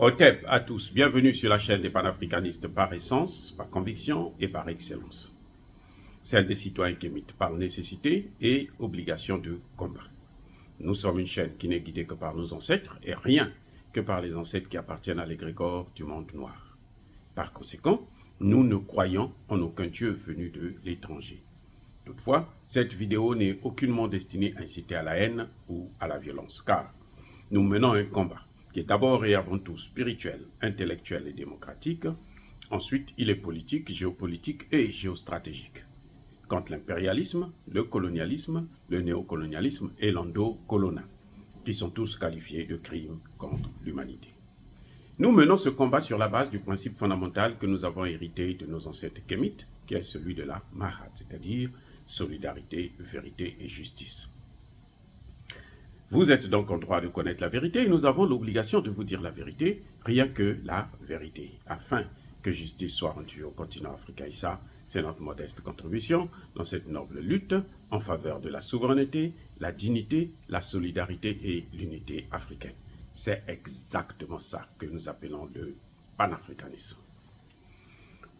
Otep à tous, bienvenue sur la chaîne des panafricanistes par essence, par conviction et par excellence. Celle des citoyens kémites par nécessité et obligation de combat. Nous sommes une chaîne qui n'est guidée que par nos ancêtres et rien que par les ancêtres qui appartiennent à l'égrégore du monde noir. Par conséquent, nous ne croyons en aucun Dieu venu de l'étranger. Toutefois, cette vidéo n'est aucunement destinée à inciter à la haine ou à la violence, car nous menons un combat qui est d'abord et avant tout spirituel, intellectuel et démocratique. Ensuite, il est politique, géopolitique et géostratégique. Contre l'impérialisme, le colonialisme, le néocolonialisme et l'endocolona, qui sont tous qualifiés de crimes contre l'humanité. Nous menons ce combat sur la base du principe fondamental que nous avons hérité de nos ancêtres kémites, qui est celui de la Mahat, c'est-à-dire solidarité, vérité et justice. Vous êtes donc en droit de connaître la vérité et nous avons l'obligation de vous dire la vérité, rien que la vérité, afin que justice soit rendue au continent africain. Et ça, c'est notre modeste contribution dans cette noble lutte en faveur de la souveraineté, la dignité, la solidarité et l'unité africaine. C'est exactement ça que nous appelons le panafricanisme.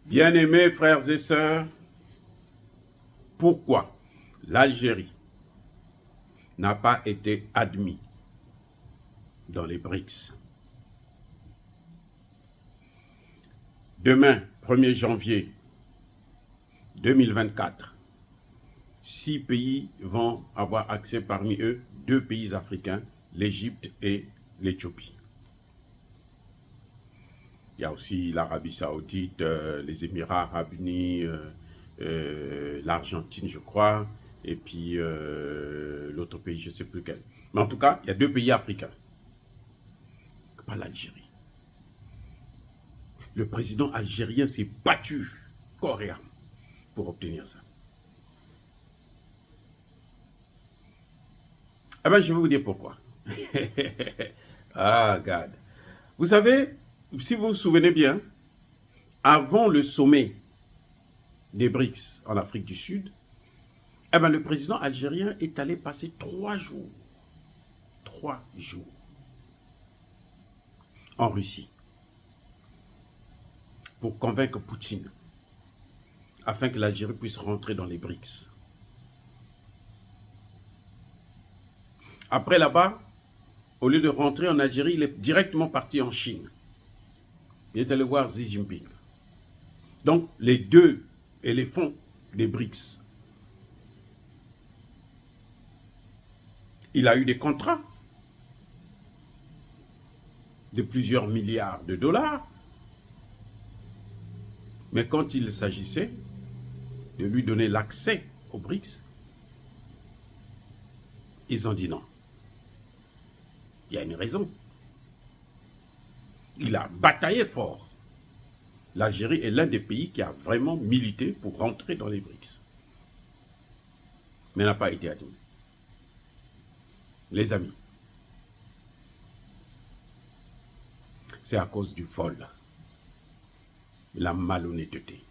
Bien-aimés frères et sœurs, pourquoi l'Algérie n'a pas été admis dans les BRICS? Demain, 1er janvier 2024, 6 pays vont avoir accès, parmi eux 2 pays africains, l'Égypte et l'Éthiopie. Il y a aussi l'Arabie Saoudite, les Émirats Arabes Unis, l'Argentine, je crois, et puis l'autre pays, je ne sais plus quel. Mais en tout cas, il y a 2 pays africains, pas l'Algérie. Le président algérien s'est battu corps et âme pour obtenir ça. Eh bien, je vais vous dire pourquoi. Ah, God. Vous savez, si vous vous souvenez bien, avant le sommet des BRICS en Afrique du Sud, eh bien, le président algérien est allé passer 3 jours en Russie pour convaincre Poutine afin que l'Algérie puisse rentrer dans les BRICS. Après là-bas, au lieu de rentrer en Algérie, il est directement parti en Chine. Il est allé voir Xi Jinping. Donc, les 2 éléphants des BRICS. Il a eu des contrats de plusieurs milliards de dollars. Mais quand il s'agissait de lui donner l'accès aux BRICS, ils ont dit non. Il y a une raison. Il a bataillé fort. L'Algérie est l'un des pays qui a vraiment milité pour rentrer dans les BRICS. Mais n'a pas été admis. Les amis, c'est à cause du vol, la malhonnêteté.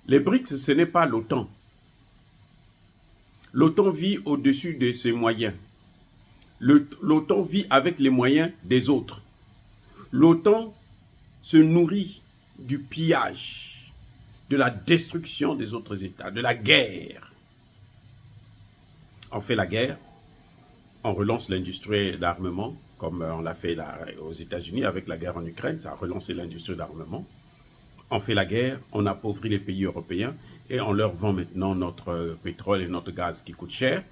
Les BRICS, ce n'est pas l'OTAN. L'OTAN vit au-dessus de ses moyens. L'OTAN vit avec les moyens des autres. L'OTAN se nourrit du pillage, de la destruction des autres États, de la guerre. On fait la guerre, on relance l'industrie d'armement, comme on l'a fait aux États-Unis avec la guerre en Ukraine, ça a relancé l'industrie d'armement. On fait la guerre, on appauvrit les pays européens et on leur vend maintenant notre pétrole et notre gaz qui coûtent cher.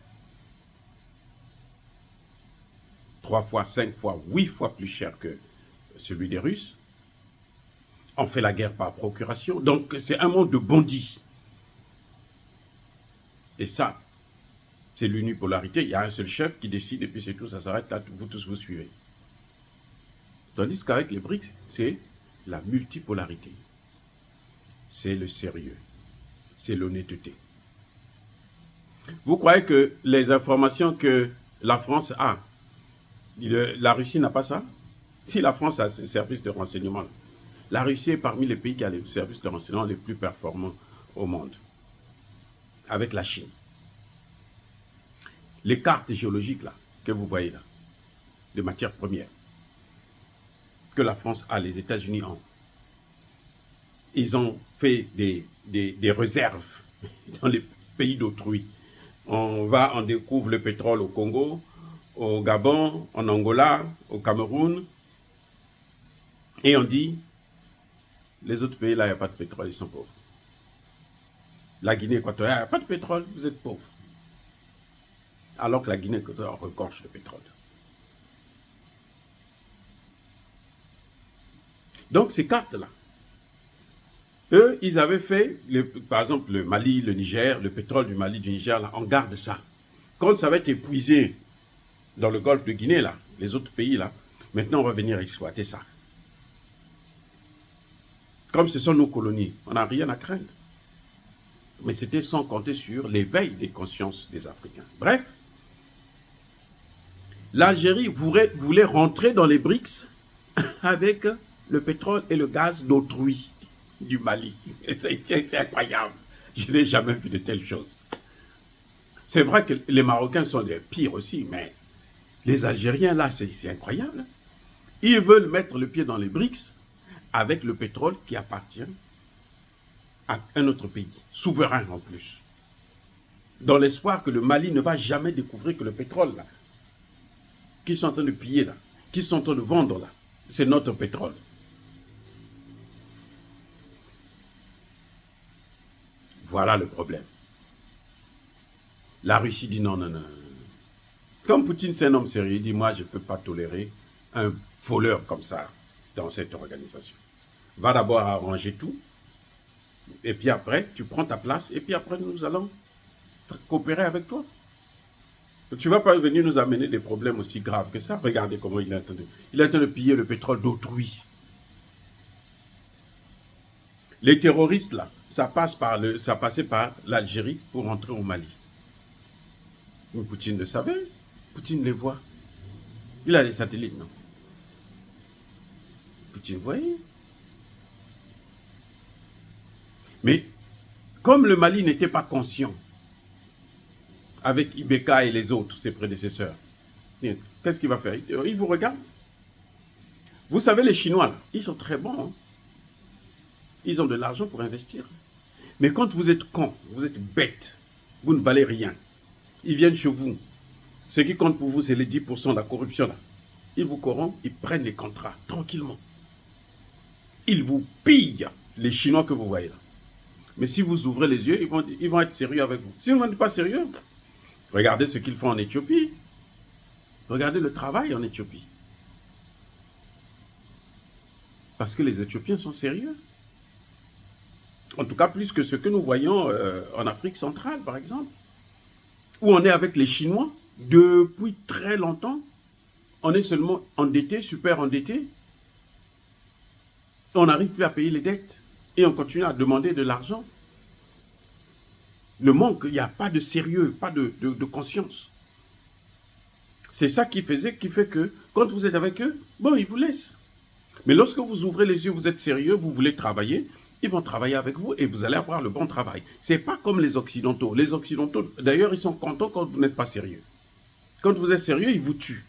3 fois, 5 fois, 8 fois plus cher que celui des Russes. On fait la guerre par procuration. Donc, c'est un monde de bandits. Et ça, c'est l'unipolarité. Il y a un seul chef qui décide et puis c'est tout, ça s'arrête là, vous tous vous suivez. Tandis qu'avec les BRICS, c'est la multipolarité. C'est le sérieux. C'est l'honnêteté. Vous croyez que les informations que la France a, la Russie n'a pas ça? Si la France a ses services de renseignement, la Russie est parmi les pays qui ont les services de renseignement les plus performants au monde, avec la Chine. Les cartes géologiques là, que vous voyez là, de matières premières que la France a, les États-Unis ont. Ils ont fait des réserves dans les pays d'autrui. On découvre le pétrole au Congo, au Gabon, en Angola, au Cameroun, et on dit, les autres pays, là, il n'y a pas de pétrole, ils sont pauvres. La Guinée équatoriale, il n'y a pas de pétrole, vous êtes pauvres. Alors que la Guinée équatoriale regorge de pétrole. Donc, ces cartes-là, eux, ils avaient fait, par exemple, le Mali, le Niger, le pétrole du Mali, du Niger, là, on garde ça. Quand ça va être épuisé dans le golfe de Guinée, là, les autres pays, là, maintenant, on va venir exploiter ça. Comme ce sont nos colonies, on n'a rien à craindre. Mais c'était sans compter sur l'éveil des consciences des Africains. Bref, l'Algérie voulait rentrer dans les BRICS avec le pétrole et le gaz d'autrui du Mali. C'est incroyable. Je n'ai jamais vu de telles choses. C'est vrai que les Marocains sont les pires aussi, mais les Algériens, là, c'est incroyable. Ils veulent mettre le pied dans les BRICS avec le pétrole qui appartient à un autre pays, souverain en plus. Dans l'espoir que le Mali ne va jamais découvrir que le pétrole, là, qu'ils sont en train de piller, là, qu'ils sont en train de vendre, là, c'est notre pétrole. Voilà le problème. La Russie dit non, non, non. Comme Poutine, c'est un homme sérieux, il dit, moi, je ne peux pas tolérer un voleur comme ça dans cette organisation. Va d'abord arranger tout, et puis après, tu prends ta place, et puis après, nous allons coopérer avec toi. Tu ne vas pas venir nous amener des problèmes aussi graves que ça. Regardez comment il est en train de piller le pétrole d'autrui. Les terroristes, là, ça passait par l'Algérie pour rentrer au Mali. Mais Poutine le savait. Poutine les voit. Il a des satellites, non? Poutine voyait. Mais comme le Mali n'était pas conscient, avec Ibeka et les autres, ses prédécesseurs, qu'est-ce qu'il va faire? Il vous regarde. Vous savez, les Chinois, là, ils sont très bons. Hein? Ils ont de l'argent pour investir. Mais quand vous êtes con, vous êtes bête, vous ne valez rien, ils viennent chez vous. Ce qui compte pour vous, c'est les 10% de la corruption. Là. Ils vous corrompent, ils prennent les contrats, tranquillement. Ils vous pillent, les Chinois que vous voyez là. Mais si vous ouvrez les yeux, ils vont être sérieux avec vous. Si vous n'êtes pas sérieux, regardez ce qu'ils font en Éthiopie. Regardez le travail en Éthiopie. Parce que les Éthiopiens sont sérieux. En tout cas, plus que ce que nous voyons en Afrique centrale, par exemple. Où on est avec les Chinois depuis très longtemps. On est seulement endetté, super endetté. On n'arrive plus à payer les dettes. Et on continue à demander de l'argent. Le manque, il n'y a pas de sérieux, pas de conscience. C'est ça qui fait que quand vous êtes avec eux, bon, ils vous laissent. Mais lorsque vous ouvrez les yeux, vous êtes sérieux, vous voulez travailler, ils vont travailler avec vous et vous allez avoir le bon travail. Ce n'est pas comme les Occidentaux. Les Occidentaux, d'ailleurs, ils sont contents quand vous n'êtes pas sérieux. Quand vous êtes sérieux, ils vous tuent.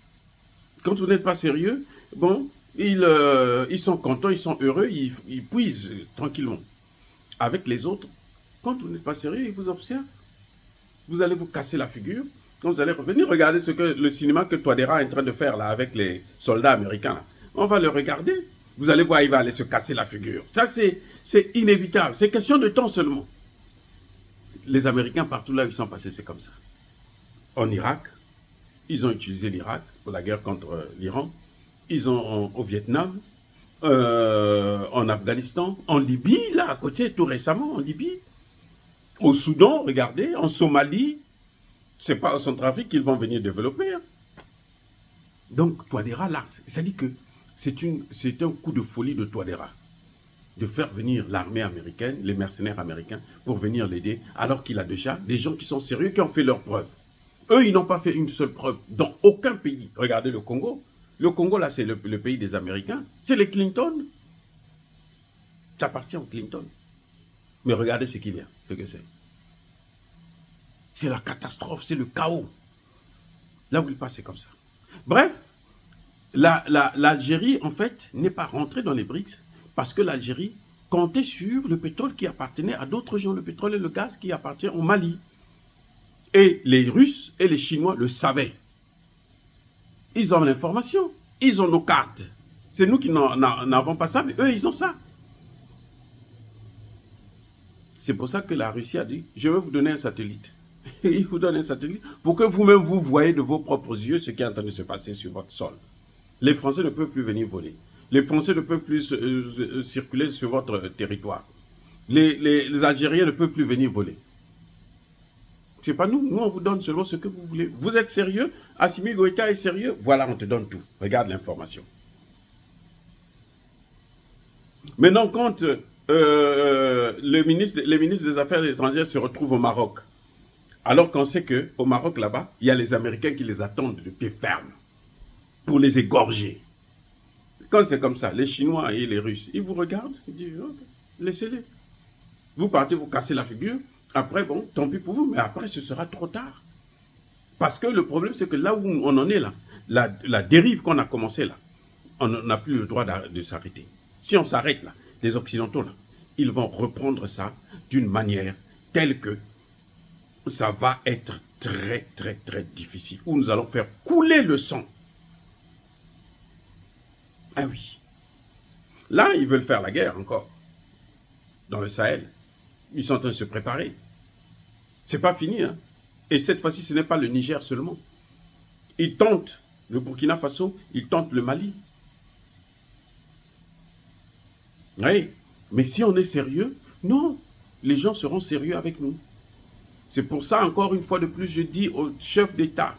Quand vous n'êtes pas sérieux, bon, ils sont contents, ils sont heureux, ils puisent tranquillement. Avec les autres, quand vous n'êtes pas sérieux, ils vous observent. Vous allez vous casser la figure. Quand vous allez revenir, regardez le cinéma que Touadéra est en train de faire là avec les soldats américains. Là. On va le regarder. Vous allez voir, il va aller se casser la figure. Ça, c'est inévitable. C'est question de temps seulement. Les Américains, partout là où ils sont passés, c'est comme ça. En Irak, ils ont utilisé l'Irak pour la guerre contre l'Iran. Ils ont au Vietnam, en Afghanistan, en Libye, là à côté, tout récemment, en Libye. Au Soudan, regardez, en Somalie. C'est pas au Centrafrique qu'ils vont venir développer. Hein. Donc, Touadéra, là, ça dit que c'est un coup de folie de Touadéra. De faire venir l'armée américaine, les mercenaires américains, pour venir l'aider, alors qu'il a déjà des gens qui sont sérieux, qui ont fait leurs preuves. Eux, ils n'ont pas fait une seule preuve dans aucun pays. Regardez le Congo. Le Congo, là, c'est le pays des Américains. C'est les Clinton. Ça appartient aux Clinton. Mais regardez ce qu'il y a, ce que c'est. C'est la catastrophe, c'est le chaos. Là où il passe, c'est comme ça. Bref, l'Algérie, en fait, n'est pas rentrée dans les BRICS parce que l'Algérie comptait sur le pétrole qui appartenait à d'autres gens, le pétrole et le gaz qui appartient au Mali. Et les Russes et les Chinois le savaient. Ils ont l'information, ils ont nos cartes. C'est nous qui n'avons pas ça, mais eux, ils ont ça. C'est pour ça que la Russie a dit, je vais vous donner un satellite. Il vous donne un satellite pour que vous-même vous voyez de vos propres yeux ce qui est en train de se passer sur votre sol. Les Français ne peuvent plus venir voler. Les Français ne peuvent plus circuler sur votre territoire. Les Algériens ne peuvent plus venir voler. C'est pas nous. Nous, on vous donne seulement ce que vous voulez. Vous êtes sérieux? Assimi Goïta est sérieux? Voilà, on te donne tout. Regarde l'information. Maintenant, quand les ministres des Affaires étrangères se retrouvent au Maroc, alors qu'on sait qu'au Maroc, là-bas, il y a les Américains qui les attendent de pied ferme pour les égorger. Quand c'est comme ça, les Chinois et les Russes, ils vous regardent, ils disent, okay, laissez-les. Vous partez, vous cassez la figure. Après, bon, tant pis pour vous, mais après, ce sera trop tard. Parce que le problème, c'est que là où on en est là, la dérive qu'on a commencé là, on n'a plus le droit de s'arrêter. Si on s'arrête là, les Occidentaux là, ils vont reprendre ça d'une manière telle que ça va être très, très, très difficile, où nous allons faire couler le sang. Ah oui. Là, ils veulent faire la guerre encore. Dans le Sahel. Ils sont en train de se préparer. C'est pas fini, hein. Et cette fois-ci, ce n'est pas le Niger seulement. Ils tentent le Burkina Faso, ils tentent le Mali. Oui. Mais si on est sérieux, non. Les gens seront sérieux avec nous. C'est pour ça, encore une fois de plus, je dis au chef d'État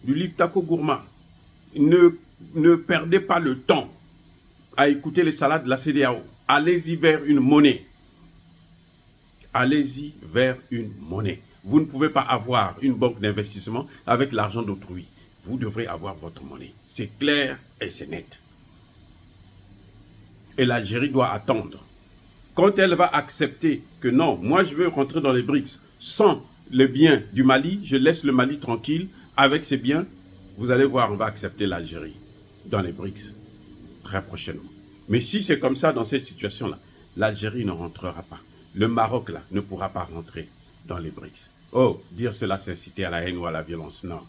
du Liptako Gourma, ne perdez pas le temps à écouter les salades de la CEDEAO. Allez-y vers une monnaie. Allez-y vers une monnaie. Vous ne pouvez pas avoir une banque d'investissement avec l'argent d'autrui. Vous devrez avoir votre monnaie. C'est clair et c'est net. Et l'Algérie doit attendre. Quand elle va accepter que non, moi je veux rentrer dans les BRICS sans les biens du Mali, je laisse le Mali tranquille avec ses biens, vous allez voir, on va accepter l'Algérie dans les BRICS très prochainement. Mais si c'est comme ça dans cette situation-là, l'Algérie ne rentrera pas. Le Maroc, là, ne pourra pas rentrer dans les BRICS. Oh, dire cela, c'est inciter à la haine ou à la violence. Non.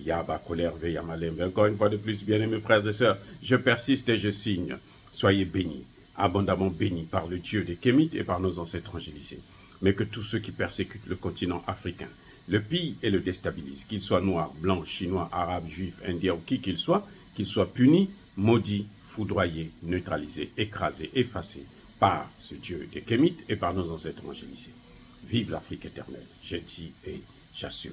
Yaba, colère, Yamalem. Encore une fois de plus, bien-aimés frères et sœurs, je persiste et je signe. Soyez bénis, abondamment bénis par le Dieu des Kémites et par nos ancêtres angélisés. Mais que tous ceux qui persécutent le continent africain, le pillent et le déstabilisent, qu'ils soient noirs, blancs, chinois, arabes, juifs, indiens ou qui qu'ils soient punis, maudits, foudroyés, neutralisés, écrasés, effacés par ce Dieu des Kémites et par nos ancêtres angélisés. Vive l'Afrique éternelle, j'ai dit et j'assume.